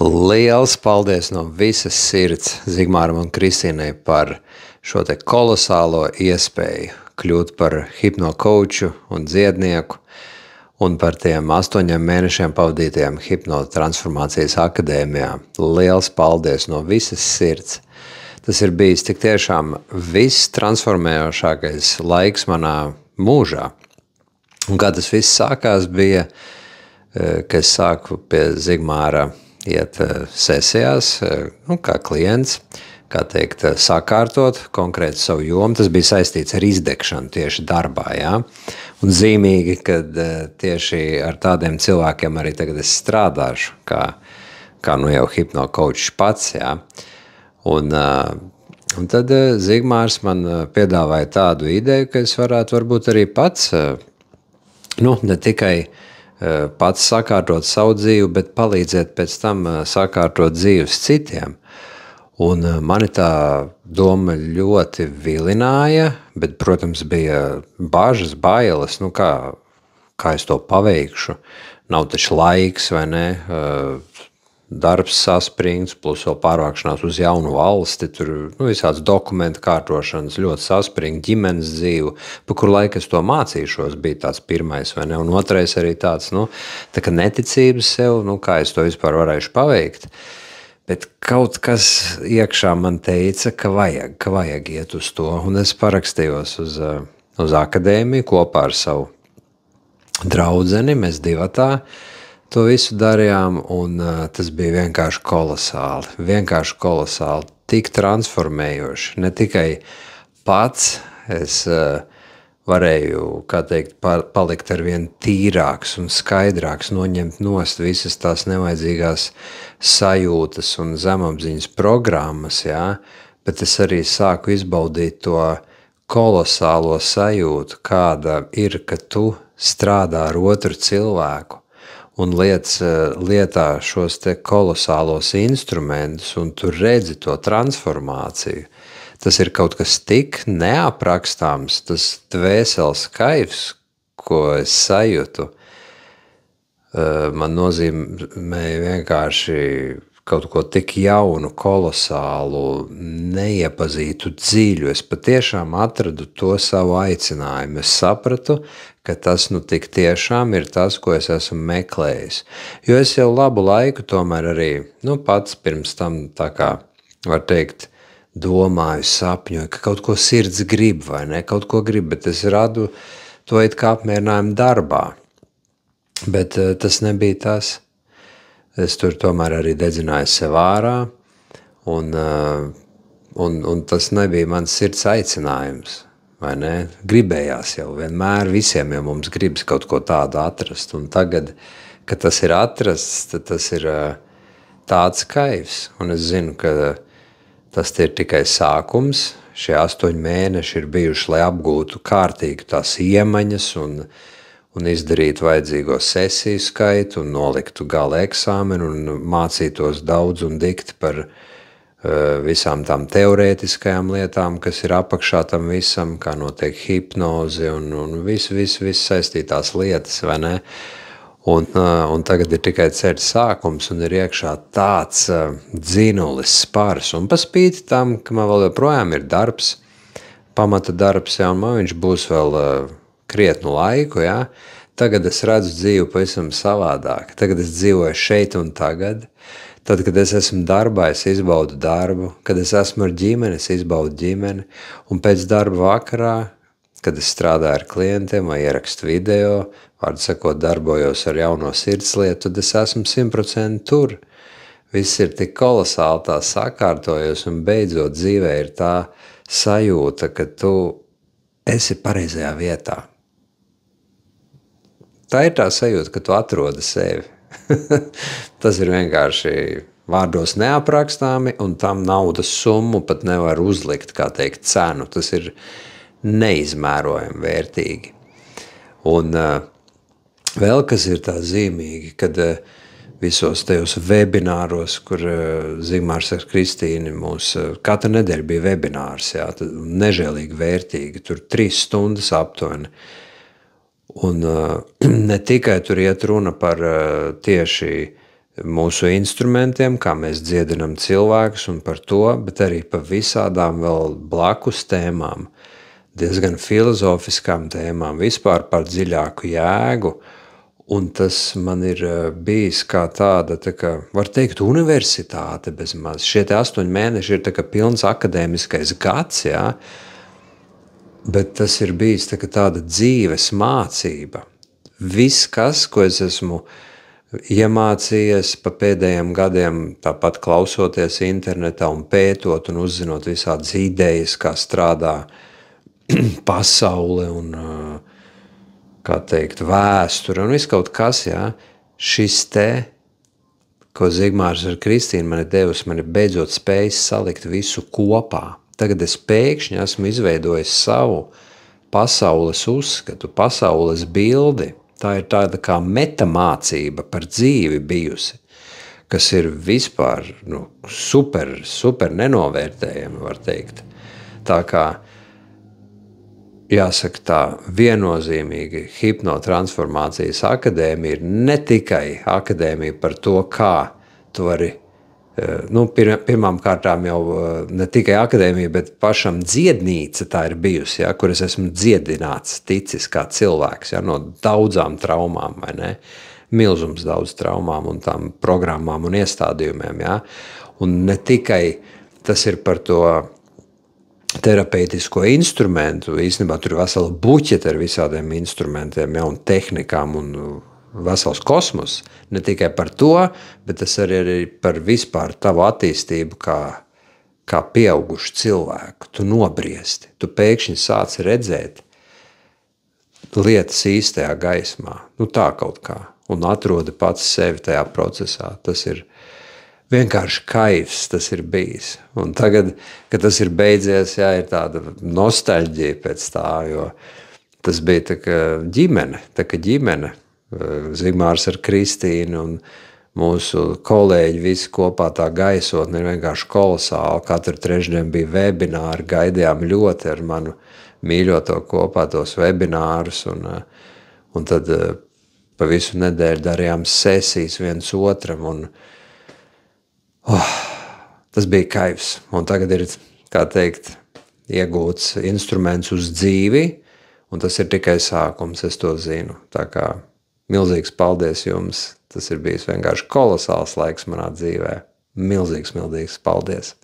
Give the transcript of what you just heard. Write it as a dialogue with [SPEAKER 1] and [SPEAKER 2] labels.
[SPEAKER 1] Liels paldies no visas sirds Zigmāram un Kristīnai par šo te kolosālo iespēju kļūt par hipnokouču un dziednieku un par tiem 8 mēnešiem pavadītajiem hipnotransformācijas akadēmijā. Liels paldies no visas sirds. Tas ir bijis tik tiešām viss transformējošākais laiks manā mūžā. Un kā tas viss sākās bija, ka es sāku pie Zigmāra iet sesijās, kā klients, kā teikt, sakārtot konkrēti savu jomu. Tas bija saistīts ar izdegšanu tieši darbā, jā. Un zīmīgi, kad tieši ar tādiem cilvēkiem arī tagad es strādāšu, kā nu jau hipnokoučs pats, jā. Un tad Zigmārs man piedāvāja tādu ideju, ka es varētu varbūt arī pats, ne tikai pats sakārtot savu dzīvi, bet palīdzēt pēc tam sakārtot dzīves citiem. Un mani tā doma ļoti vilināja, bet, protams, bija bažas, bailes, kā es to paveikšu. Nav taču laiks, vai ne? Darbs saspringts, plus vēl pārvākšanās uz jaunu valsti, tur visāds dokumentu kārtošanas, ļoti saspringts, ģimenes dzīvu, pa kur laiku es to mācīšos, bija tāds pirmais, vai ne, un otrais arī tāds, tā kā neticības sev, kā es to vispār varēšu paveikt, bet kaut kas iekšā man teica, ka vajag iet uz to, un es parakstījos uz akadēmiju kopā ar savu draudzeni, mēs divatā, to visu darījām, un tas bija vienkārši kolosāli, tik transformējoši. Ne tikai pats es varēju, palikt ar vien tīrāks un skaidrāks, noņemt nost visas tās nevajadzīgās sajūtas un zemapziņas programmas, jā, bet es arī sāku izbaudīt to kolosālo sajūtu, kāda ir, ka tu strādā ar otru cilvēku, un lietā šos te kolosālos instrumentus, un tu redzi to transformāciju. Tas ir kaut kas tik neaprakstāms, tas dvēseles kaifs, ko es sajūtu, man nozīmēja vienkārši kaut ko tik jaunu, kolosālu, neiepazītu dziļu. Es patiešām atradu to savu aicinājumu. Es sapratu, ka tas tik tiešām ir tas, ko es esmu meklējis. Jo es jau labu laiku tomēr arī, pats pirms tam tā kā, var teikt, domāju, sapņoju, ka kaut ko sirds grib vai ne, kaut ko grib, bet es radu to it kā apmierinājumu darbā. Bet tas nebija tas. Es tur tomēr arī dedzināju sev ārā, un tas nebija mans sirds aicinājums, vai ne? Gribējās jau vienmēr, visiem jau mums gribas kaut ko tādu atrast, un tagad, kad tas ir atrasts, tad tas ir tāds kaifs, un es zinu, ka tas ir tikai sākums. Šie 8 mēneši ir bijuši, lai apgūtu kārtīgi tās iemaņas un izdarītu vajadzīgo sesiju skaitu un noliktu gala eksāmenu un mācītos daudz un dikti par visām tām teorētiskajām lietām, kas ir apakšā tam visam, kā notiek hipnozi un viss saistītās lietas, vai ne? Un tagad ir tikai ceļš sākums un ir iekšā tāds dzinulis spars. Un pa spīti tam, ka man vēl joprojām ir darbs, pamata darbs, jā, un man viņš būs vēl krietnu laiku, jā. Tagad es redzu dzīvi pavisam savādāk. Tagad es dzīvoju šeit un tagad. Tad, kad es esmu darbā, es izbaudu darbu. Kad es esmu ar ģimeni, es izbaudu ģimeni. Un pēc darba vakarā, kad es strādāju ar klientiem vai ierakstu video, vārdu sakot, darbojos ar jauno sirdslietu, tad es esmu 100% tur. Viss ir tik kolosāli tā sakārtojies un beidzot dzīvē ir tā sajūta, ka tu esi pareizajā vietā. Tā ir tā sajūta, ka tu atrodi sevi. Tas ir vienkārši vārdos neaprakstāmi, un tam naudas summu pat nevar uzlikt, kā teikt, cenu. Tas ir neizmērojami vērtīgi. Un vēl kas ir tā zīmīgi, kad visos tajos webināros, kur Zigmārs ar Kristīni mūs katru nedēļu bija webinārs, jā, nežēlīgi vērtīgi, tur 3 stundas aptuveni. Un ne tikai tur iet runa par tieši mūsu instrumentiem, kā mēs dziedinam cilvēkus un par to, bet arī par visādām vēl blakus tēmām, diezgan filozofiskām tēmām, vispār par dziļāku jēgu, un tas man ir bijis kā tāda, tā kā, var teikt, universitāte bez maz. Šie 8 mēneši ir tā kā pilns akadēmiskais gads, jā, bet tas ir bijis tā kā tāda dzīves mācība. Viss, ko es esmu iemācījies pa pēdējiem gadiem, tāpat klausoties internetā un pētot un uzzinot visādas idejas, kā strādā pasaule un, kā teikt, vēsture un viss kaut kas, jā. Šis te, ko Zigmārs ar Kristīnu man ir devis, man ir beidzot spējis salikt visu kopā. Tagad es pēkšņi esmu izveidojis savu pasaules uzskatu, pasaules bildi. Tā ir tāda kā metamācība par dzīvi bijusi, kas ir vispār super nenovērtējama, var teikt. Tā kā, jāsaka tā, viennozīmīgi Hipnotransformācijas akadēmija ir ne tikai akadēmija par to, kā tu vari, pirmām kārtām jau ne tikai akadēmija, bet pašam dziednīca tā ir bijusi, ja, kur es esmu dziedināts, ticis kā cilvēks, ja, no daudzām traumām, vai ne? Milzums daudz traumām un tām programmām un iestādījumiem, ja. Un ne tikai tas ir par to terapeitisko instrumentu, īstenībā tur ir vesela buķeta ar visādiem instrumentiem, ja, un tehnikām un vesels kosmos, ne tikai par to, bet tas arī par vispār tavu attīstību kā pieaugušu cilvēku. Tu nobriesti, tu pēkšņi sāc redzēt lietas īstajā gaismā, tā kaut kā, un atrodi pats sevi tajā procesā. Tas ir vienkārši kaifs, tas ir bijis. Un tagad, kad tas ir beidzies, jā, ir tāda nostalģija pēc tā, jo tas bija tā kā ģimene, Zigmārs ar Kristīnu un mūsu kolēģi visi kopā, tā gaisotne ir vienkārši kolosāla. Katru trešdienu bija webināri, gaidījām ļoti ar manu mīļoto kopā tos webinārus un tad pa visu nedēļu darījām sesijas viens otram un tas bija kaifs. Un tagad ir, kā teikt, iegūts instruments uz dzīvi un tas ir tikai sākums, es to zinu. Tā kā milzīgs paldies jums, tas ir bijis vienkārši kolosāls laiks manā dzīvē. Milzīgs paldies!